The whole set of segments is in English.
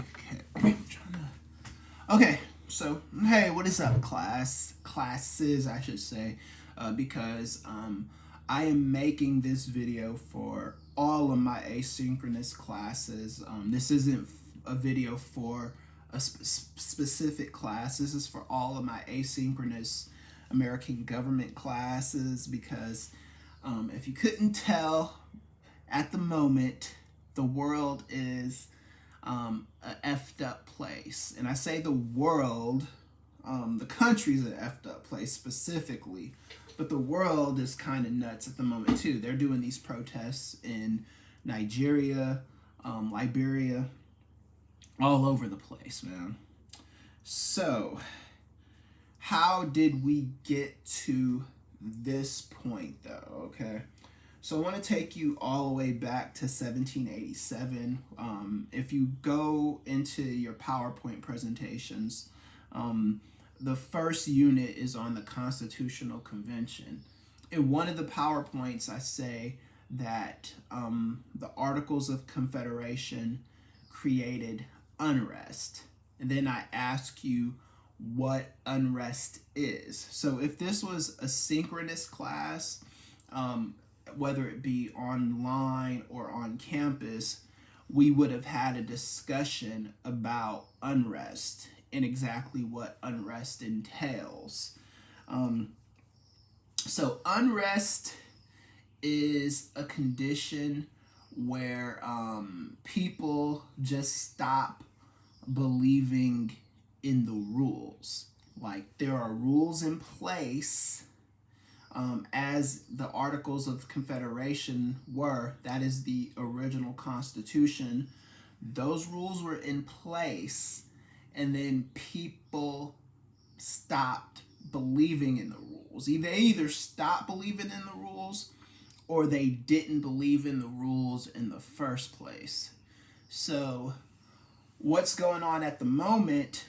Okay, I'm trying to. Okay, so hey, what is up, classes? I should say, because I am making this video for all of my asynchronous classes. This isn't a video for a specific class. This is for all of my asynchronous American government classes because if you couldn't tell at the moment, the world is a effed up place. And I say the world, the country's an effed up place specifically, but the world is kind of nuts at the moment too. They're doing these protests in Nigeria, Liberia, all over the place, man. So, how did we get to this point though? Okay. So I want to take you all the way back to 1787. If you go into your PowerPoint presentations, the first unit is on the Constitutional Convention. In one of the PowerPoints, I say that the Articles of Confederation created unrest. And then I ask you what unrest is. So if this was a synchronous class, whether it be online or on campus, we would have had a discussion about unrest and exactly what unrest entails. So unrest is a condition where people just stop believing in the rules. Like there are rules in place as the Articles of Confederation were. That is the original Constitution. Those rules were in place, and then people stopped believing in the rules. They either stopped believing in the rules or they didn't believe in the rules in the first place. So what's going on at the moment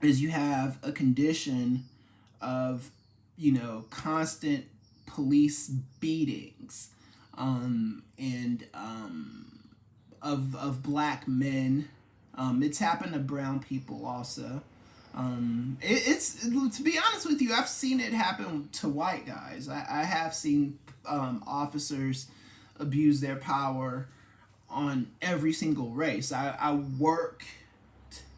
is you have a condition of constant police beatings and of black men. It's happened to brown people also. It's to be honest with you, I've seen it happen to white guys. I have seen officers abuse their power on every single race. I worked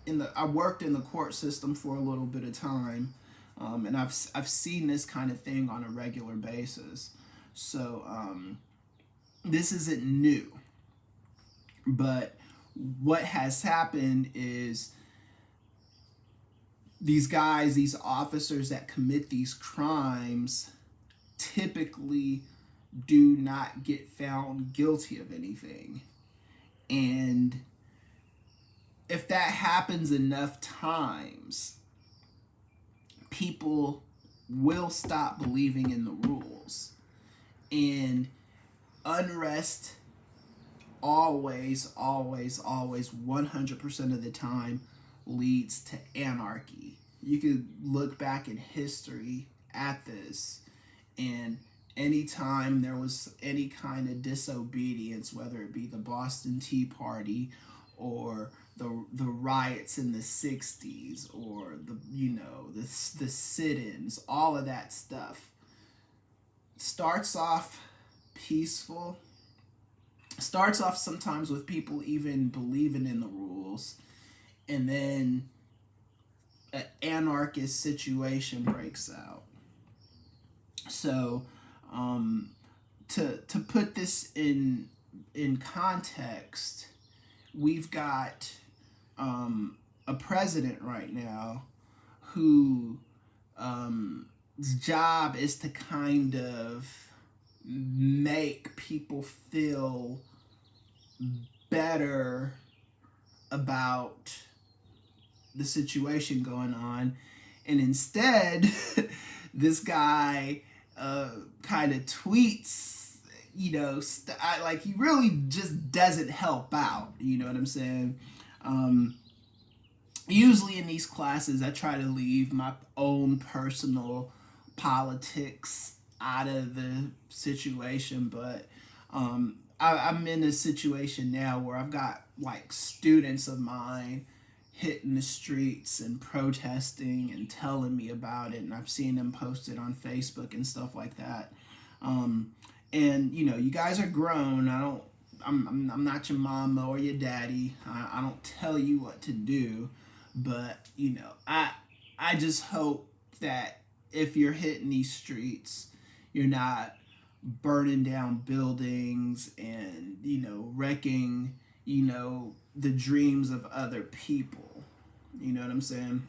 in the court system for a little bit of time. And I've seen this kind of thing on a regular basis. So this isn't new. But what has happened is these guys, these officers that commit these crimes typically do not get found guilty of anything. And if that happens enough times, people will stop believing in the rules. And unrest always, 100% of the time leads to anarchy. You could look back in history at this, and anytime there was any kind of disobedience, whether it be the Boston Tea Party or the riots in the 60s or the sit-ins, all of that stuff starts off peaceful, starts off sometimes with people even believing in the rules, and then an anarchist situation breaks out. So to put this in context, we've got a president right now who his job is to kind of make people feel better about the situation going on, and instead this guy kind of tweets, like he really just doesn't help out. You know what I'm saying? Usually in these classes, I try to leave my own personal politics out of the situation, but I'm in a situation now where I've got like students of mine hitting the streets and protesting and telling me about it, and I've seen them posted on Facebook and stuff like that. Um, and you know, you guys are grown. I'm not your mama or your daddy. I don't tell you what to do, but you know, I just hope that if you're hitting these streets, you're not burning down buildings and you know wrecking the dreams of other people. You know what I'm saying?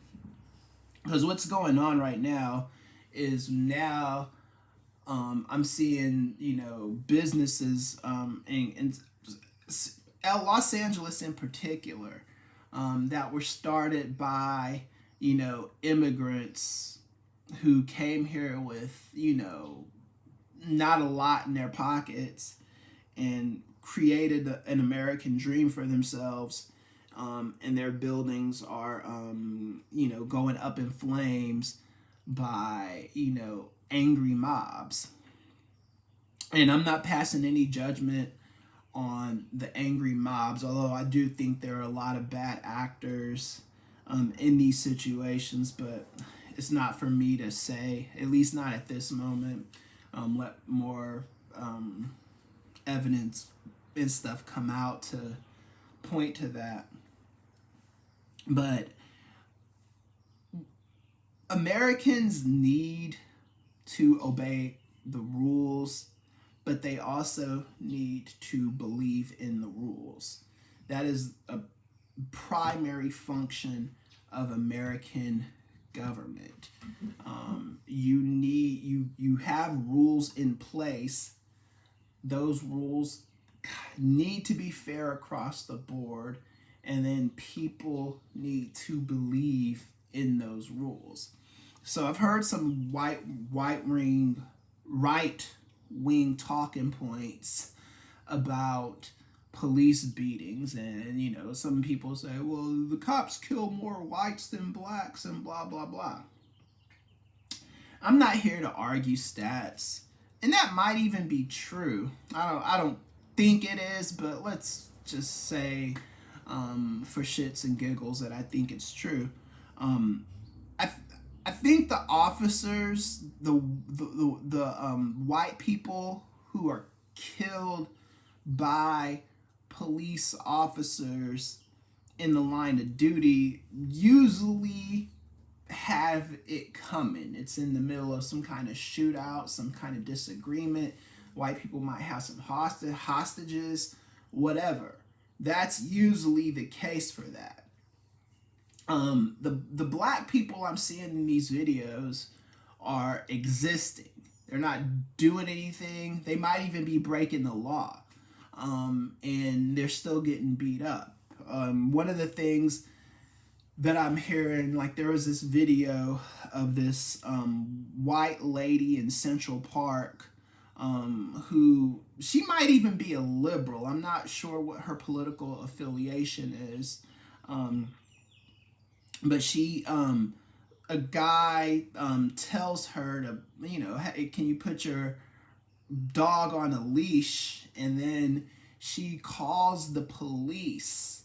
Because what's going on right now is now I'm seeing businesses in Los Angeles in particular that were started by immigrants who came here with not a lot in their pockets and created an American dream for themselves. And their buildings are, going up in flames by, angry mobs. And I'm not passing any judgment on the angry mobs, although I do think there are a lot of bad actors in these situations, but it's not for me to say, at least not at this moment. Let more evidence and stuff come out to point to that. But Americans need to obey the rules, but they also need to believe in the rules. That is a primary function of American government. You have rules in place. Those rules need to be fair across the board, and then people need to believe in those rules. So I've heard some right wing talking points about police beatings, and some people say, well, the cops kill more whites than blacks and blah blah blah. I'm not here to argue stats, and that might even be true. I don't think it is, but let's just say for shits and giggles that I think it's true. I I think the officers, the white people who are killed by police officers in the line of duty usually have it coming. It's in the middle of some kind of shootout, some kind of disagreement. White people might have some hostages, whatever. That's usually the case for that. The black people I'm seeing in these videos are existing. They're not doing anything. They might even be breaking the law, and they're still getting beat up. One of the things that I'm hearing, like there was this video of this white lady in Central Park who, she might even be a liberal. I'm not sure what her political affiliation is. But a guy tells her to, hey, can you put your dog on a leash? And then she calls the police.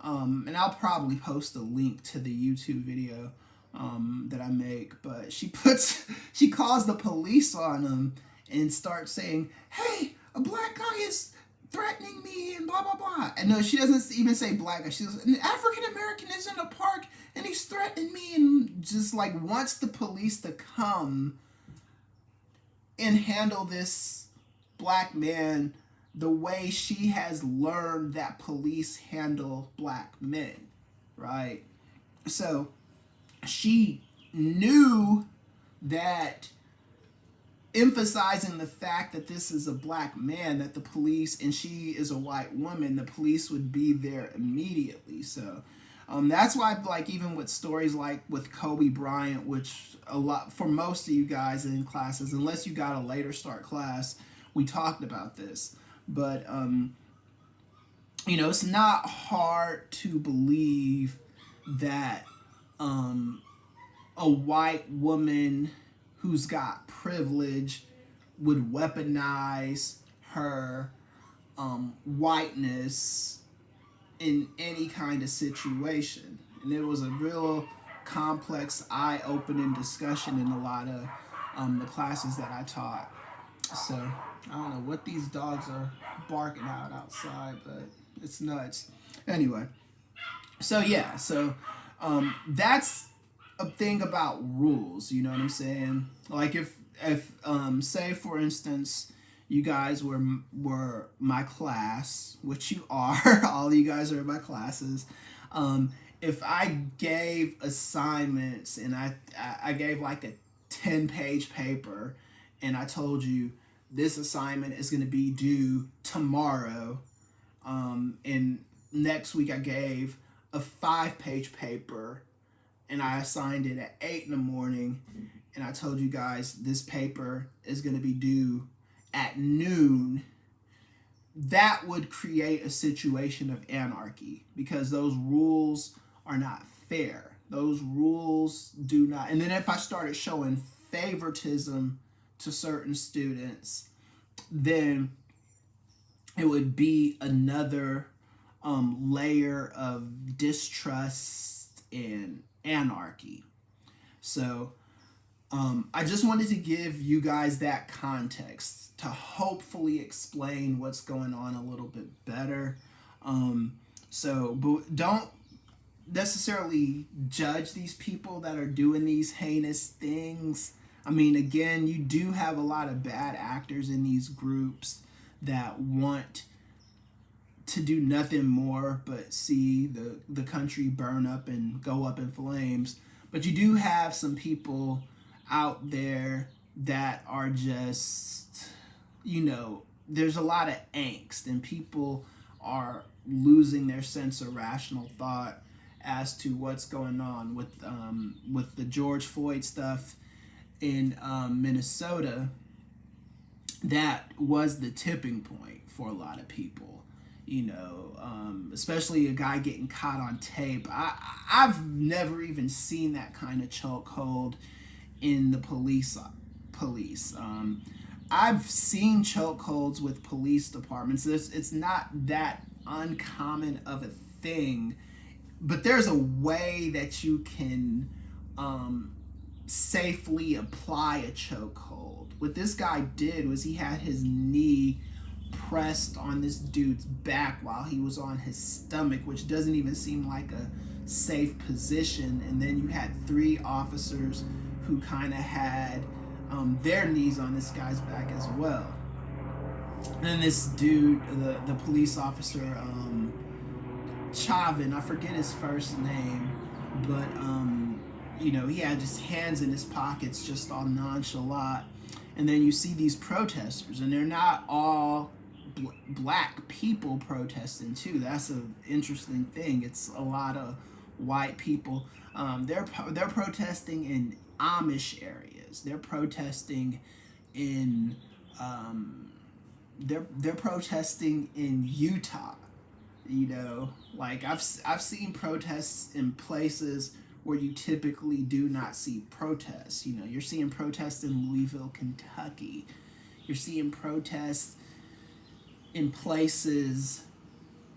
And I'll probably post a link to the YouTube video that I make. But she calls the police on him and starts saying, hey, a black guy is threatening me and blah, blah, blah. And no, she doesn't even say black guy. She says, an African American is in a park and he's threatening me, and just like wants the police to come and handle this black man the way she has learned that police handle black men, right? So she knew that emphasizing the fact that this is a black man, that the police, and she is a white woman, the police would be there immediately. So that's why, like, even with stories like with Kobe Bryant, which a lot, for most of you guys in classes, unless you got a later start class, we talked about this. But, it's not hard to believe that a white woman who's got privilege would weaponize her whiteness in any kind of situation. And it was a real complex, eye-opening discussion in a lot of the classes that I taught. So I don't know what these dogs are barking out outside, but it's nuts. Anyway, so yeah, so that's a thing about rules. You know what I'm saying? Like if say for instance you guys were my class, which you are, all of you guys are my classes. If I gave assignments and I gave like a 10-page paper and I told you this assignment is going to be due tomorrow, and next week I gave a 5-page paper and I assigned it at 8 in the morning, and I told you guys this paper is going to be due at noon, that would create a situation of anarchy because those rules are not fair. Those rules do not. And then if I started showing favoritism to certain students, then it would be another layer of distrust and anarchy. So I just wanted to give you guys that context to hopefully explain what's going on a little bit better. But don't necessarily judge these people that are doing these heinous things. I mean, again, you do have a lot of bad actors in these groups that want to do nothing more but see the country burn up and go up in flames. But you do have some people out there that are just, there's a lot of angst and people are losing their sense of rational thought as to what's going on with the George Floyd stuff in Minnesota. That was the tipping point for a lot of people, especially a guy getting caught on tape. I've never even seen that kind of chokehold in the police. I've seen chokeholds with police departments. It's not that uncommon of a thing, but there's a way that you can safely apply a chokehold. What this guy did was he had his knee pressed on this dude's back while he was on his stomach, which doesn't even seem like a safe position. And then you had 3 officers who kind of had their knees on this guy's back as well. And then this dude, the police officer, Chavin, I forget his first name, but he had his hands in his pockets, just all nonchalant. And then you see these protesters, and they're not all black people protesting too. That's an interesting thing. It's a lot of white people. They're protesting in Amish areas. They're protesting in they're protesting in Utah. Like I've seen protests in places where you typically do not see protests. You're seeing protests in Louisville, Kentucky. You're seeing protests in places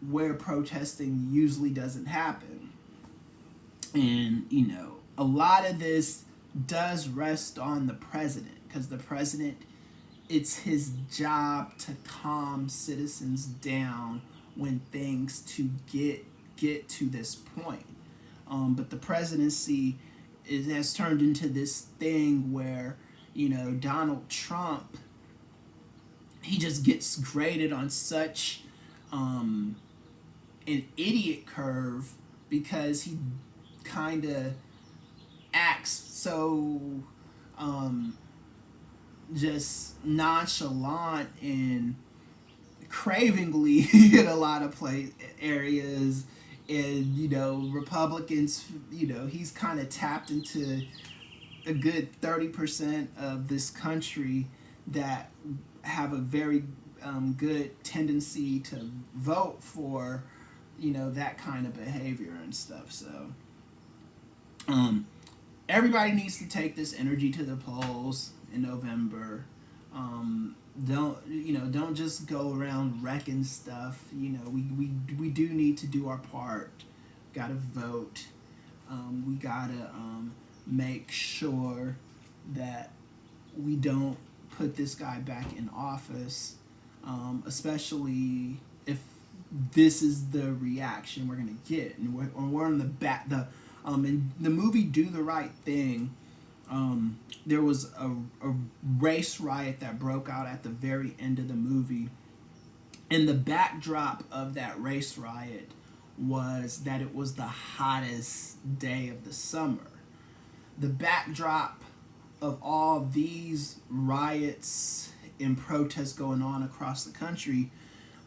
where protesting usually doesn't happen. And, a lot of this does rest on the president, because the president, it's his job to calm citizens down when things to get to this point. But the presidency has turned into this thing where, Donald Trump, he just gets graded on such an idiot curve because he kind of acts so just nonchalant and cravingly in a lot of areas. And Republicans, he's kind of tapped into a good 30% of this country that have a very good tendency to vote for that kind of behavior and stuff. So everybody needs to take this energy to the polls in November. Don't just go around wrecking stuff. We do need to do our part. Gotta vote. We gotta make sure that we don't put this guy back in office, especially if this is the reaction we're gonna get, and we're on the back. In the movie Do the Right Thing, there was a race riot that broke out at the very end of the movie, and the backdrop of that race riot was that it was the hottest day of the summer. The backdrop of all these riots and protests going on across the country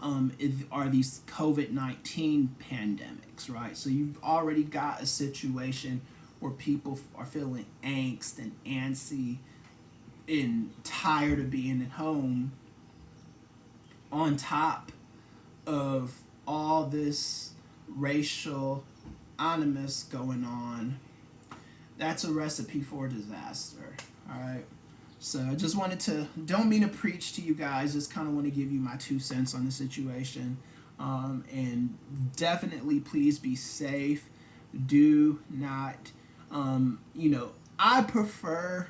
are these COVID-19 pandemics, right? So you've already got a situation where people are feeling angst and antsy and tired of being at home, on top of all this racial animus going on. That's a recipe for disaster. All right. So I just wanted to, don't mean to preach to you guys, just kind of want to give you my 2 cents on the situation. And definitely please be safe. Do not, I prefer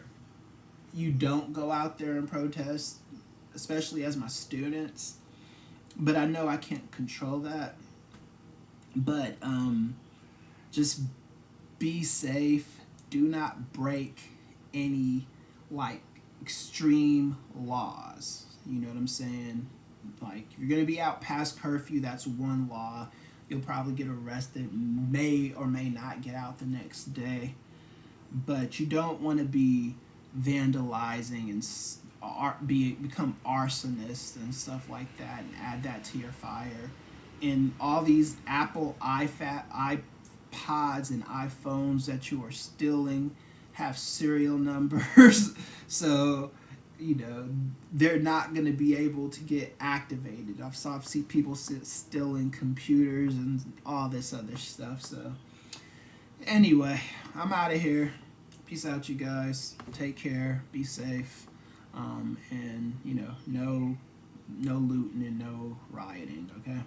you don't go out there and protest, especially as my students. But I know I can't control that. But just be safe. Do not break any extreme laws. You know what I'm saying? Like, if you're gonna be out past curfew, that's one law. You'll probably get arrested, may or may not get out the next day. But you don't want to be vandalizing and become arsonists and stuff like that, and add that to your fire. And all these Apple iPods and iPhones that you are stealing have serial numbers, so they're not going to be able to get activated. I've seen people stealing computers and all this other stuff. So anyway, I'm out of here. Peace out, you guys. Take care. Be safe. And no looting and no rioting. Okay.